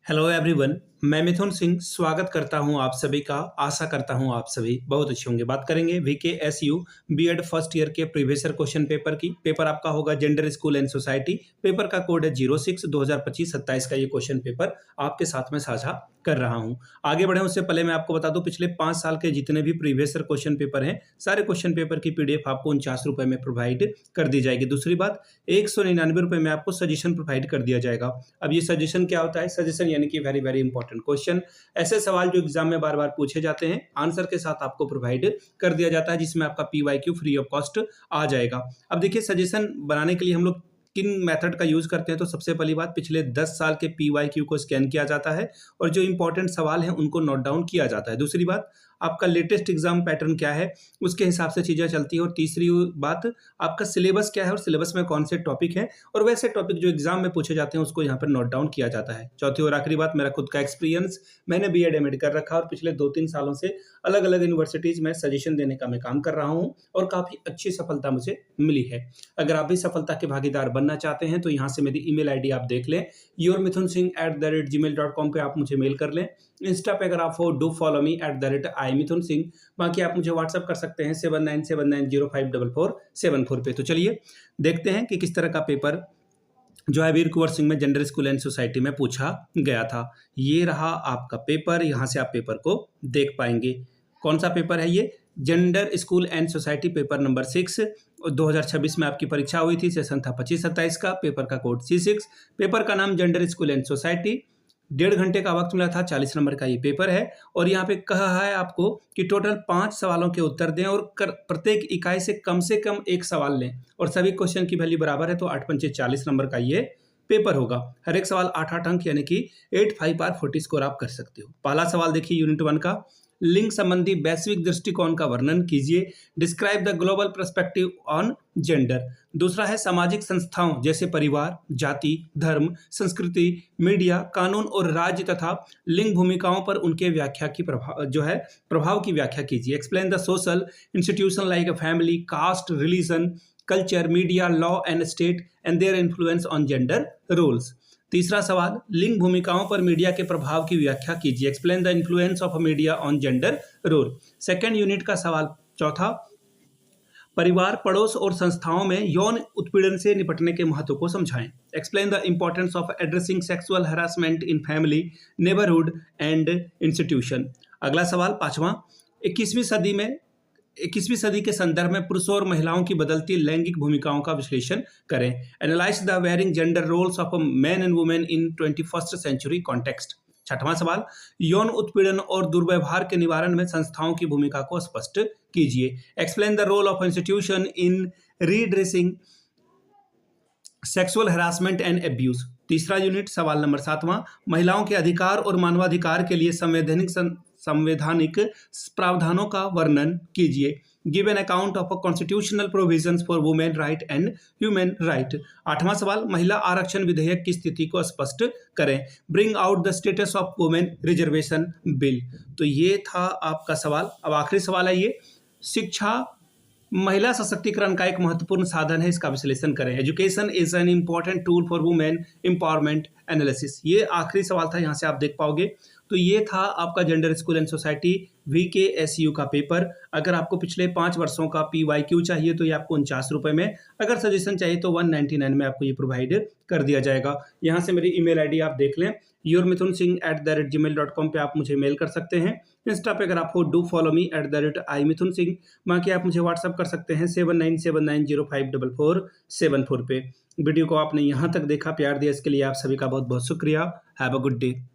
Hello everyone, मैं मिथुन सिंह स्वागत करता हूं आप सभी का। आशा करता हूं आप सभी बहुत अच्छे होंगे। बात करेंगे VKSU बीएड फर्स्ट ईयर के प्रीवियस ईयर क्वेश्चन पेपर की। पेपर आपका होगा gender school and society. Paper का कोड है 06/2025-27 का ये क्वेश्चन पेपर आपके साथ में साझा कर रहा हूं। आगे बढ़े उससे पहले मैं आपको बता दूं, पिछले 5 साल के जितने भी प्रीवियस ईयर क्वेश्चन पेपर हैं, सारे क्वेश्चन पेपर की PDF आपको 49 रुपए में प्रोवाइड कर दी जाएगी। दूसरी बात, 199 रुपए में आपको सजेशन प्रोवाइड कर दिया जाएगा। अब ये सजेशन क्या होता है? सजेशन यानी कि वेरी वेरी इंपॉर्टेंट क्वेश्चन, ऐसे सवाल जो एग्जाम में बार बार पूछे जाते हैं, आंसर के साथ आपको प्रोवाइड कर दिया जाता है, जिसमें आपका PYQ फ्री ऑफ कॉस्ट आ जाएगा। अब देखिए, सजेशन बनाने के लिए हम लोग किन मेथड का यूज करते हैं। तो सबसे पहली बात, पिछले 10 साल के PYQ को स्कैन किया जाता है और जो इंपॉर्टेंट सवाल हैं उनको नोट डाउन किया जाता है। दूसरी बात, आपका लेटेस्ट एग्जाम पैटर्न क्या है उसके हिसाब से चीजें चलती है। और तीसरी बात, आपका सिलेबस क्या है और सिलेबस में कौन से टॉपिक है और वैसे टॉपिक जो एग्जाम में पूछे जाते हैं उसको यहाँ पर नोट डाउन किया जाता है। चौथी और आखिरी बात, मेरा खुद का एक्सपीरियंस, मैंने BEd MAd कर रखा है और पिछले 2-3 सालों से अलग अलग यूनिवर्सिटीज में सजेशन देने का मैं काम कर रहा हूँ और काफी अच्छी सफलता मुझे मिली है। अगर आप भी सफलता के भागीदार बनना चाहते हैं तो यहाँ से मेरी email ID आप देख लें, yourmithunSingh@gmail.com पे आप मुझे मेल कर लें। इंस्टा पे अगर आप हो, डू फॉलो मी @iMithunSingh। बाकी आप मुझे व्हाट्सअप कर सकते हैं 7979054474 पे। तो चलिए देखते हैं कि किस तरह का पेपर जो है वीर कुंवर सिंह में जेंडर स्कूल एंड सोसाइटी में पूछा गया था। ये रहा आपका पेपर, यहाँ से आप पेपर को देख पाएंगे। कौन सा पेपर है ये? Gender school and society, paper number 6। 2026 में आपकी परीक्षा हुई थी, सेशन था 25-27 का। पेपर का कोड C6, पेपर का नाम जेंडर स्कूल एंड सोसाइटी। 1.5 घंटे का वक्त मिला था, 40 नंबर का ये पेपर है। और यहाँ पे कहा है आपको कि टोटल 5 सवालों के उत्तर दें और प्रत्येक इकाई से कम एक सवाल लें और सभी क्वेश्चन की वैल्यू बराबर है। तो 8 पंचे 40 नंबर का ये पेपर होगा। हर एक सवाल 8-8 अंक यानी कि 8/5 स्कोर आप कर सकते हो। पहला सवाल देखिए, यूनिट 1 का, लिंग संबंधी वैश्विक दृष्टिकोण का वर्णन कीजिए। Describe the global perspective on gender. दूसरा है, सामाजिक संस्थाओं जैसे परिवार, जाति, धर्म, संस्कृति, मीडिया, कानून और राज्य तथा लिंग भूमिकाओं पर उनके व्याख्या की प्रभाव की व्याख्या कीजिए। Explain the social institution like a family, caste, religion, culture, media, law and state and their influence on gender roles. तीसरा सवाल, लिंग भूमिकाओं पर मीडिया के प्रभाव की व्याख्या कीजिए। Explain the influence of media on gender role. Second unit का सवाल चौथा, परिवार, पड़ोस और संस्थाओं में यौन उत्पीड़न से निपटने के महत्व को समझाएं। Explain the importance of addressing sexual harassment in family, neighbourhood and institution. अगला सवाल पांचवा, 21वीं सदी के संदर्भ में पुरुषों और महिलाओं की बदलती लैंगिक भूमिकाओं का विश्लेषण करें। Analyse the varying gender roles of man and women in 21st century context. छठवां सवाल, यौन उत्पीड़न और दुर्व्यवहार के निवारण में संस्थाओं की भूमिका को स्पष्ट कीजिए। Explain the role of institution in redressing sexual harassment and abuse. तीसरा यूनिट, सवाल नंबर 7वां, महिलाओं के अधिकार और मानवाधिकार के लिए संवैधानिक प्रावधानों का वर्णन कीजिए। Give an account of constitutional provisions for women right and human right. आठवां सवाल, महिला आरक्षण विधेयक की स्थिति को स्पष्ट करें। Bring out the status of women reservation bill. तो ये था आपका सवाल। अब आखिरी सवाल है ये, शिक्षा महिला सशक्तिकरण का एक महत्वपूर्ण साधन है, इसका विश्लेषण करें। Education is an important tool for women empowerment analysis. ये आखिरी सवाल था, यहाँ से आप देख पाओगे। तो ये था आपका gender school and society VKSU का पेपर। अगर आपको पिछले 5 वर्षों का PYQ चाहिए तो ये आपको 49 रुपए में, अगर सजेशन चाहिए तो 199 में आपको ये प्रोवाइड कर दिया जाएगा। यहाँ से मेरी email ID आप देख लें, yourmithunSingh@gmail.com पे आप मुझे मेल कर सकते हैं। इंस्टा पे अगर आप हो, डू फॉलो मी @iMithunSingh। बाकी आप मुझे व्हाट्सअप कर सकते हैं 7979054474 पे। वीडियो को आपने यहाँ तक देखा, प्यार दिया, इसके लिए आप सभी का बहुत बहुत शुक्रिया। Have a good day.